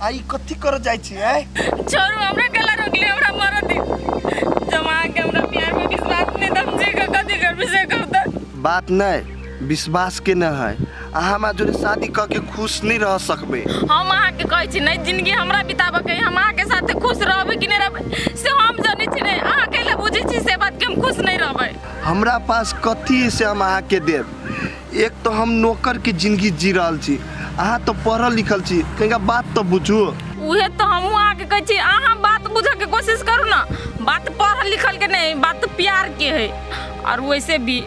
आई कथी कर जाई छी है छोरू हमरा केला रोकले हमरा मार दे जमा के हमरा प्यार में विश्वास नहीं दम जी का कथी कर से करता बात नहीं विश्वास के न है अहाँ जोरे शादी क के खुश नहीं रह सकबे हम अहाँ के कहै छी नहीं जिंदगी हमरा बिताबे के हम अहाँ के साथ खुश रहबे कि नहीं रहबे से हम जाने छी नहीं अहाँ के लिए बुझै छी से बात के हम खुश नहीं रहबे हमरा पास कथी से हम अहाँ के देब एक तो हम नौकर की जिंदगी जी रहल छी अहाँ तो पढ़ल लिखल छी कहेगा बात तो बुझू उहे तो हम अहाँ के कहै छी अहाँ बात बुझे के कोशिश करू ना बात पढ़ल लिखल के नहीं बात प्यार के है और वैसे भी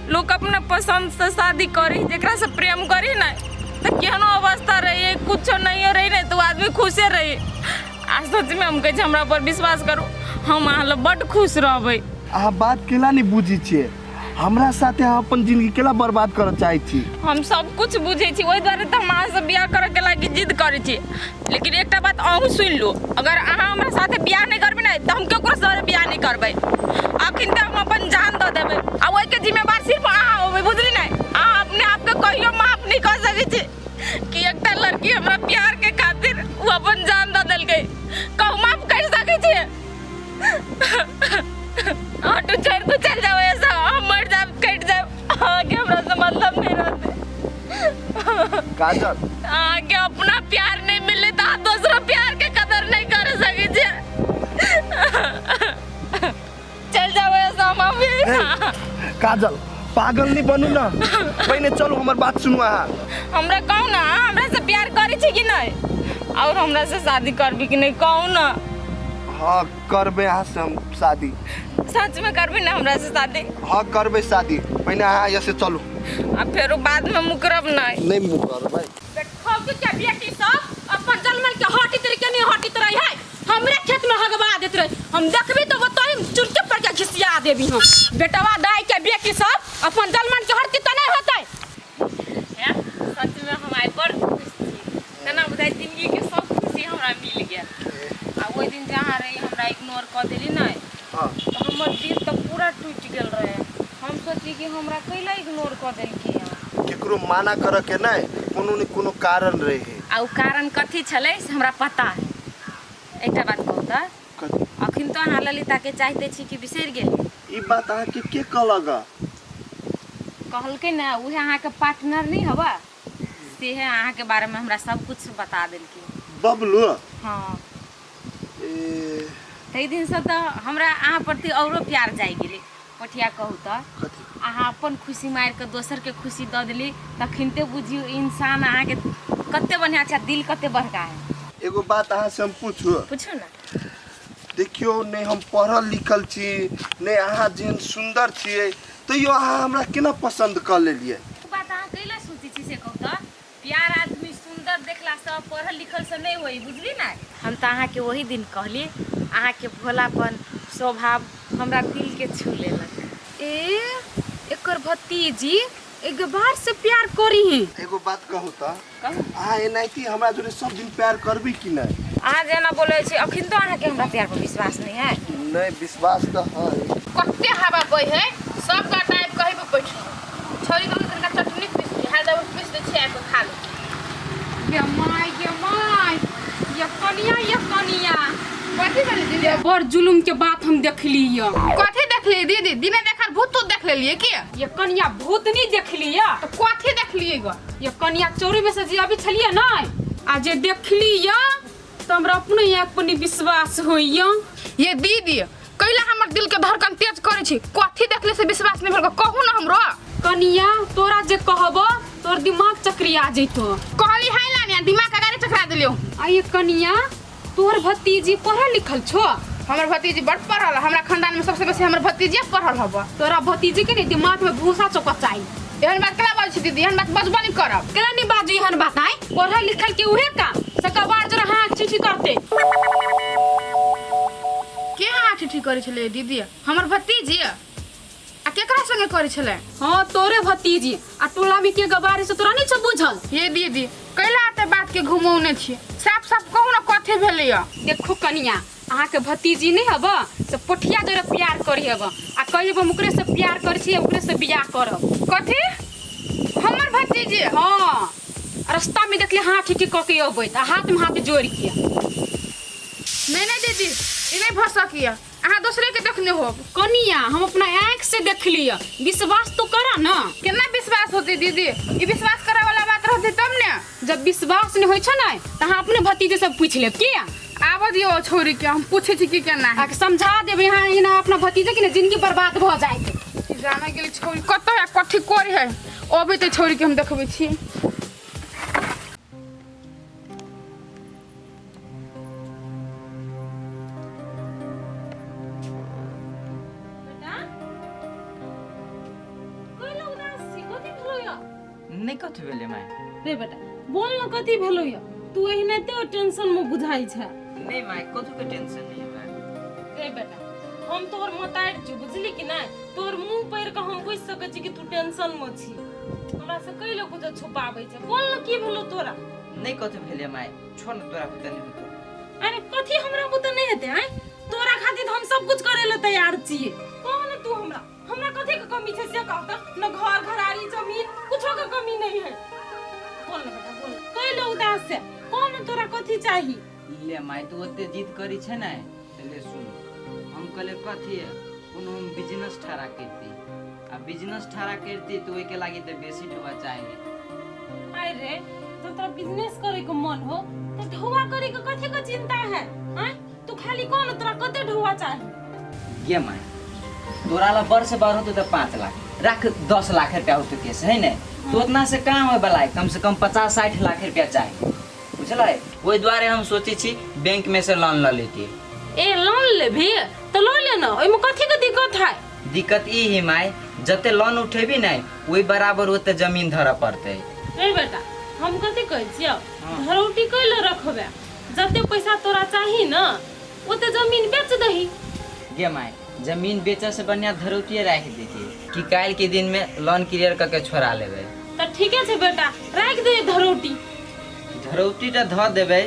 लोग अपना पसंद से शादी करी जेकरा से प्रेम करी ना तो केहनो अवस्था रही कुछ नहीं रही नहीं तो आदमी खुशे रही आज सच में हम कहे हमरा पर विश्वास करू हम अहाँ बड़ खुश रहबै अहाँ बात केला नहीं बुझी छिए हमरा साथे अहाँ अपन जिंदगी केला बर्बाद करऽ चाहै छी हम सब कुछ बुझे छी ओइ द्वारे त हम अहाँ से बियाह करे के लागी जिद करे छी लेकिन एकटा बात अहू सुन लो अगर अहाँ हमरा साथे बियाह नहीं करबे ना त हम केकरो साथे बियाह नहीं करबै अखन त हम अपन जान द देबै आ ओइ के जिम्मेदार सिर्फ अहाँ होबै बुझली नहीं अहाँ अपने आप के कहियो माफ नहीं कर सकै छी कि एकटा लड़की हमरा प्यार के खातिर वो अपन जान द देलकै कहू माफ कर सकै छी ऑटो छोड़ के चल जाओ ऐसा हम मर जाब कट जाब आगे हमरा से मतलब नहीं रहते काजल आगे अपना प्यार नहीं मिले तो दूसरा प्यार के कदर नहीं कर सके छे चल जाओ ऐसा माफी काजल पागल नहीं बनू ना पहले चलो हमार बात सुनो अहाँ हमरा कहू ना हमरा से प्यार करे छी कि नहीं और हमरा से शादी करबी कि नहीं कहू ना हाँ करबे अहाँ से हम शादी सच में करबी ना हमरा से शादी हाँ करबे शादी पहले अहाँ यहाँ से चलो अब फिर बाद में मुकरब नहीं मुकर भाई देखो कि क्या बेटी सब अपन जलमल के हटी तरीके नहीं हटी तरह है हमरे खेत में हगवा देत रहे हम देखबी तो बताई चुरचुप पर के घिसिया देबी हम बेटवा दाई के बेटी सब अपन जलमल के हटी त नहीं होतै है सच में हम आई पर खुश छी तना बुझाई जिंदगी के सब खुशी हमरा मिल गया आ ओइ दिन जहां रही हमरा इग्नोर क देली नहीं हां तो हमर दिल तो पूरा टूट गेल रहे हम सोची कि हमरा कैला इग्नोर क देलकी केकरो माना कर के नहीं कोनो न कोनो कारण रहे आ उ कारण कथी छलै से हमरा पता है एकटा बात कहू त अखन तो अहाँ ललिता के चाहते छी कि बिसर गेली ई बात अहाँ के कहलक कहलकै ना उहे अहाँ के पार्टनर नहीं हवा से है अहाँ के बारे में हमरा सब कुछ बता देलकी बबलू हां तै दिन से तो हमरा अहाँ प्रति औरो प्यार जाय गेलै पठिया कहू त अहाँ अपन खुशी मार के दोसर के खुशी द देली तखनते बुझियो इंसान अहाँ के कते बढ़िया छै दिल कते बड़का है एगो बात अहाँ से हम पूछू ना देखियो नहीं हम पढ़ल लिखल छी नहीं अहाँ जेहन सुंदर छियै तैयो अहाँ हमरा केना पसंद कर लेलिए बात अहाँ कैला सोची छी से कहू त प्यार आदमी सुंदर देखला से पढ़ल लिखल से नहीं होई बुझली ना हम त अहाँ के वही दिन कहली अहाँ के भोलापन स्वभाव हमरा दिल के छू लेलक एकर भतीजी एक बार से प्यार करी है एगो बात कहू त अहाँ एनाइती हमरा जोरे सब दिन प्यार करबी कि नहीं अहाँ जेना बोलै छी अखन तो अहाँ के हमरा प्यार पर विश्वास नहीं है नहीं विश्वास तो है कते हवा बह है सब का टाइप कहि पे बैठ छोरी के तनका चटनी पीस दी हाल दब पीस दे छी आके खा लो ये माय ये कनिया कथी करे दीदी बड़ जुलुम के बात हम देखली य कथी देखली दीदी दिने देखल भूत तो देख लेलिए की ये कनिया भूत नहीं देखली य तो कथी देखलिए ग ये कनिया चोरी में से जे अभी छलिए ना आ जे देखली य तो हमरा अपने एक पनी विश्वास होइया ये दीदी कैला हमर दिल के धड़कन तेज करे छी कथी देखले से विश्वास नहीं भेल कहू ना हमरो कनिया तोरा जे कहबो तोर दिमाग चक्रिया जइतो कहली है ना दिमाग का गाड़ी चकरा दिलियो आ ये कनिया तोर भतीजी पढ़ल लिखल छो हमर भतीजी बड़ पढ़ल हमरा खानदान में सबसे बेसी हमर भतीजी पढ़ल हबो तोरा भतीजी के नहीं दिमाग में भूसा चौका चाहिए एहन बात कला बाज छी दीदी एहन बात बजबो नहीं करब केला नहीं बाजू एहन बात आई पढ़ल लिखल के उहे का सकबार जरा हां चिठी करते के हां चिठी करे छले दीदी हमर भतीजी आ केकरा संगे करे छले हां तोरे भतीजी आ टोला में के गबारे से तोरा नहीं छ बुझल ये दीदी कैला आते बात के घुमौने छी साफ साफ कहू ना कथी भेलैया देखो कनिया अहाँ के भतीजी नहीं हबा से पोठिया जरे प्यार करी हबा आ कहबो मुकरे से प्यार करी छी ओकरे से बियाह करब कथी हमर भतीजी हां अरे रास्ता में देखले हाथ ठीक कके अबैत हाथ में हाथ जोड़ के नहीं दीदी ई नहीं भर सकिया अहाँ दूसरे के देखने हो कनिया हम अपना आँख से देख लिया विश्वास तो करा ना केना विश्वास होती दीदी ई विश्वास करे वाला बात रहती तब ने जब विश्वास नहीं होय छ ना त अहाँ अपने भतीजे से पूछ लेब किया आब दियो छोरी के हम पूछे छी कि केना है समझा देब यहाँ इना अपना भतीजे के जिंदगी बर्बाद भ जाए जाना गेल छोरी कत है कथि कर है अबे तो छोरी के हम देखबे छी नहीं कथि भेले माय रे बेटा बोल न कथि भेलो य तू एहने ते टेंशन में बुझाई छ नहीं माय कथु के टेंशन नहीं है रे बेटा हम तोर मोटाइर छु बुझली कि नहीं तोर मुंह पैर के हम बुझ सकै छी कि तू टेंशन में छी हमरा से कई लोग कुछ छुपाबै छ बोल न की भेलो तोरा नहीं कथि भेले माय छोड़ न तोरा पता नहीं होतो अरे कथि हमरा बुते नहीं हेते हैं तोरा खातिर हम सब कुछ करे ले तैयार छिए कौन तू हमरा कथि के कमी छै से कह त न घर घरारी जमीन कुछो के कमी नहीं है बोल न बेटा बोल कई लोग उदास से कौन तोरा कथि चाहिए ले माय तू ओते जिद करी छ ना ले सुन हम कले कथि है कोनो हम बिजनेस ठहरा करती आ बिजनेस ठहरा करती तो ओके लागी त बेसी ढोवा चाहिए अरे तो तोरा बिजनेस करे के मन हो तो ढोवा करे के कथि के चिंता है हैं तू खाली कौन तोरा कते ढोवा चाहिए गे माय तोरा ला वर्ष बार होतो त 5 लाख रख 10 लाख रुपया होतो केस है ने तो उतना से काम होय बला कम से कम 50-60 लाख रुपया चाहिए बुझला ओइ द्वारे हम सोची छी बैंक में से लोन ल लेती ए लोन ले भी तो लो ले ना ओइ में कथि के दिक्कत है दिक्कत ई है माय जते लोन उठेबी नै ओइ बराबर ओते जमीन धरा पड़ते ए बेटा हम कथि कहै छियै धरौटी कैले रखबे जते पैसा तोरा चाही ना ओते जमीन बेच दही गे माय जमीन बेचे से बढ़िया धरौटिए राख देती कि काल के दिन में लोन क्लियर करके छोड़ा लेबे तो ठीके छै बेटा राख दे धरौटी धरौटी त ध देबे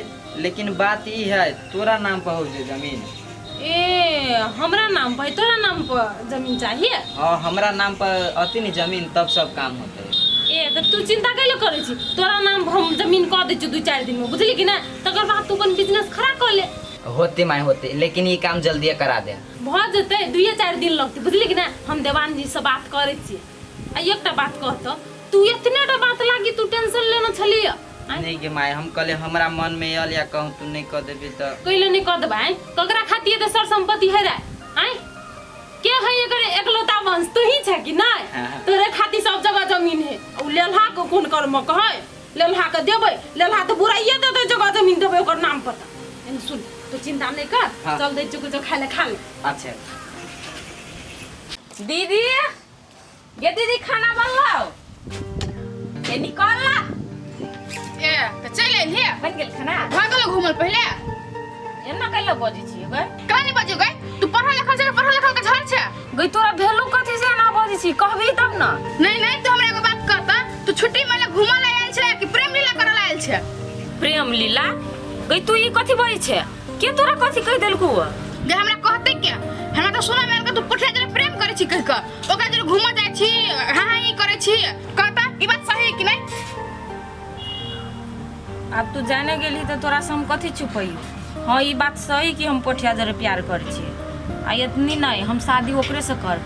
लेकिन बात ई है तोरा नाम पर हो जे जमीन ए हमरा नाम पर तोरा नाम पर जमीन चाहिए हां हमरा नाम पर अति नहीं जमीन तब सब काम होते ए तो तू चिंता कैले करे छी तोरा नाम हम जमीन क दे छी 2-4 दिन में बुझली कि ना तकर बाद तू अपन बिजनेस खड़ा कर ले होते माय होते लेकिन ये काम जल्दी करा दे भ जते 2-4 दिन लगते बुझली कि ना हम देवान जी से बात करे छी आ एकटा बात कहतो तू इतनेटा बात लागी तू टेंशन लेना छलिए नहीं के माय हम कले हमरा मन में आयल या कहूं तू नहीं कर देबी त कैले नहीं कर देबा ककरा खातिर त सर संपत्ति है रे आय के है एकर एकलौता वंश तू ही छ कि नहीं तोरे खातिर सब जगह जमीन है उ लेलहा को कोन कर्म कहे लेलहा के देबै लेलहा तो बुराइए देते जगह जमीन देबै ओकर नाम पर इन सुन तो चिंता नहीं कर चल दे चुक जो खा ले अच्छा दीदी ये दीदी खाना बनलाओ ये निकल ला ए तो चल एलिए बन गेल खाना भागल घूमल पहले एना कैला बजे छी गए कानी बजे गए तू पढ़ा लिखल के झर छे गई तोरा भेलू कथि से ना बजे छी कहबी तब ना नहीं तो हमरा एगो बात कहता तू छुट्टी में घूमल आयल छे कि प्रेम लीला करल आयल छे प्रेम लीला गई तू ई कथि बजे छे के तोरा कथि कह देलकू जे हमरा कहते के हमरा तो सुना में तू पुठिया जरे प्रेम करे छी कह के ओकरा जरे घूम जाय छी हां ई करे छी कहता ई बात सही है कि नहीं अब तू जाने गेली तो तोरा से हम कथि छुपई हां ई बात सही कि हम पोठिया जरे प्यार करे छी आ इतनी नहीं हम शादी ओकरे से कर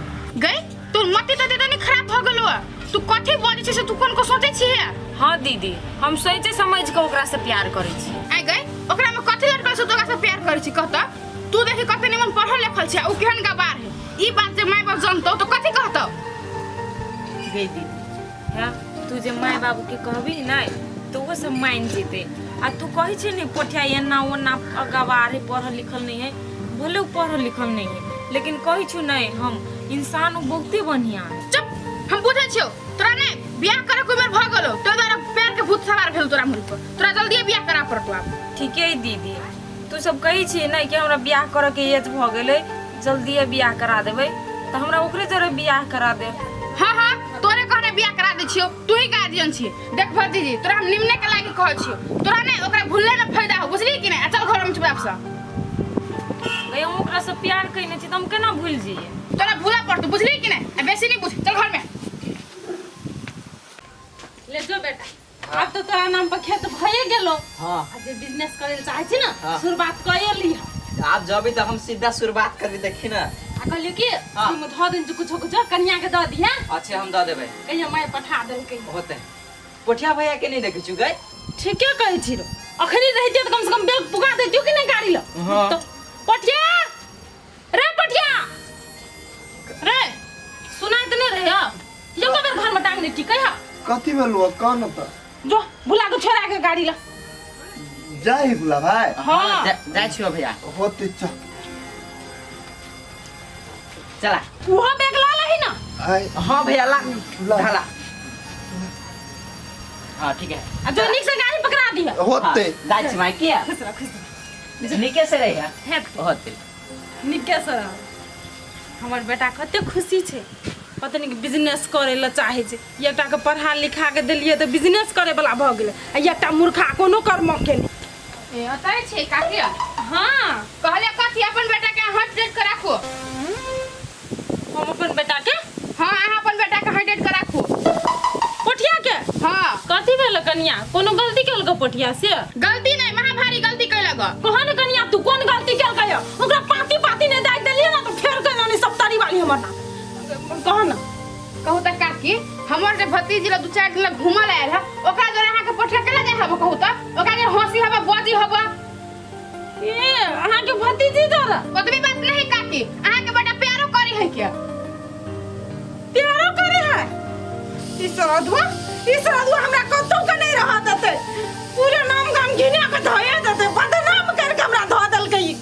गई तू मति तो देदा नहीं खराब भ गेलो तू कथि बोले छी से तू कोन को सोचे छी हां दीदी हम सोचे समझ के ओकरा से प्यार करे छी आई गई ओकरा में कथि लड़का से तोरा से प्यार करे छी कहता तू देखि कते निमन पढ़ल लिखल छै उ केहन गवार है ई बात जे माय बाप जानतो तो कथि कहतो गई दीदी हां तू जे माय बाबू के कहबी नहीं तो वो सब मान जेते आ तू कहि छी नहीं पोठिया एना ओना गवार है पढ़ल लिखल नहीं है भले पढ़ल लिखल नहीं है लेकिन कहि छु नहीं हम इंसान बहुते बढ़िया है चुप हम बुझे छियो तोरा ने बियाह करे को मेर भ गेलो तो तोरा पैर के भूत सवार भेल तोरा मुंह पर तोरा जल्दी बियाह करा पड़तो अब ठीक है दीदी तू सब कहि छी नहीं कि हमरा बियाह करे के एज भ गेलै जल्दी बियाह करा देबै त हमरा ओकरे जरे बियाह करा दे हां तोरे कहने बियाह करा दे छियो तू ही गार्जियन छी देख भतीजी तोरा हम निम्ने के लागी कहै छियो तोरा ने ओकरा भूलले में फायदा हो बुझली कि नहीं चल घर में चुपचाप से गई हम ओकरा से प्यार कइने छी त हम केना भूल जइए तोरा भूला पड़तो बुझली कि नहीं बेसी नहीं बुझ चल घर में ले जो बेटा अब तो तोरा नाम पर खेत भये गेलो। हाँ आ जे बिजनेस करे ला चाहे छी ना हाँ। शुरुआत कर ली। आप जब तो हम सीधा शुरुआत कर देखी ना। आ कहलियो कि हाँ। तुम ध दिन कुछ कन्या के द दिया। अच्छे हम दे देबै। कहियो मैं पठा देल के। होते पोठिया भैया के नहीं देखे छु गए। ठीके कहै छी रो। अखनी रहते तो कम से कम बैग पुगा देतियो कि नहीं गाड़ी ला। हाँ। तो पठिया रे पठिया रे सुनात नहीं रहे अब। यो कबर घर में टांग दे ठीक है। कथी भेलुआ कौन त जो बुला के छोरा के गाड़ी ला। जाई बुला भाई हाँ। जाय छियो भैया। होते चल चला। वो बैग ला लही ना। आई हाँ भैया ला ला। ढाला। हाँ ठीक है। अब जो निक से गाड़ी पकड़ा दिया। होते जाय छी माई किया खुश रह खुश रह। निके से रहेगा। है होते निके से रह। हमर बेटा कते खुशी छे। पता नहीं बिजनेस करे ला चाहे छे। एकटा के पढ़ा लिखा के देलिए तो बिजनेस करे वाला भ गेले। आ एकटा मूर्खा कोनो कर्म केले। ए अतै छे काकी हाँ कहले कथी अपन बेटा के हट डेट के राखो। हम अपन बेटा के हां अहाँ अपन बेटा के हट डेट के राखो। पोठिया के हां कथी भेल कन्या कोनो गलती केल के पोठिया से गलती नहीं महा भारी गलती कैला ग। कहन कन्या तू कोन गलती केल के ओकरा पाती पाती ने दाइ देलिए ना तो फेर कहना नहीं सप्तारी वाली हमर ना कहन कहू त काकी हमर जे भतीजी ला 2-4 दिन ला घुमल आयल है ओकरा जरे अहाँ के पोठिया केला जाय हबो कहू त ओकरा जे हंसी हबो बाजी हबो। ए अहाँ के भतीजी दर ओतबी बात नहीं काकी अहाँ के बेटा प्यारो करी है क्या। प्यारो करे है इस राधुआ हमरा कतो के नहीं रहा देते पूरे नाम गाम घिना के धोए देते बदनाम करके हमरा धो देल गई।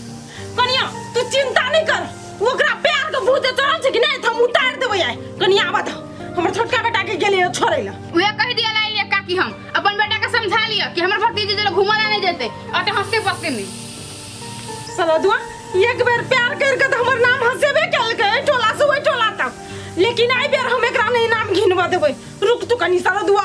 कन्या तू चिंता नहीं कर ओकरा प्यार के भूत चढ़ल छै कि नहीं हम उतार देबै आइ। कन्या बता हमर छोटका बेटा के गेलिए छोड़ै ला। उहे कह दिया लाइले काकी हम अपन बेटा के समझा लिया कि हमर भतीजी जरे घुमला नहीं जेते अटे हंसते बसते नहीं। सराधुआ एक बेर प्यार करके तो हमर नाम हंसेबे केल के टोला से ओइ टोला तक लेकिन आई बेर हम एकरा नहीं नाम घिनवा देबै। रुक तू कनी सराधुआ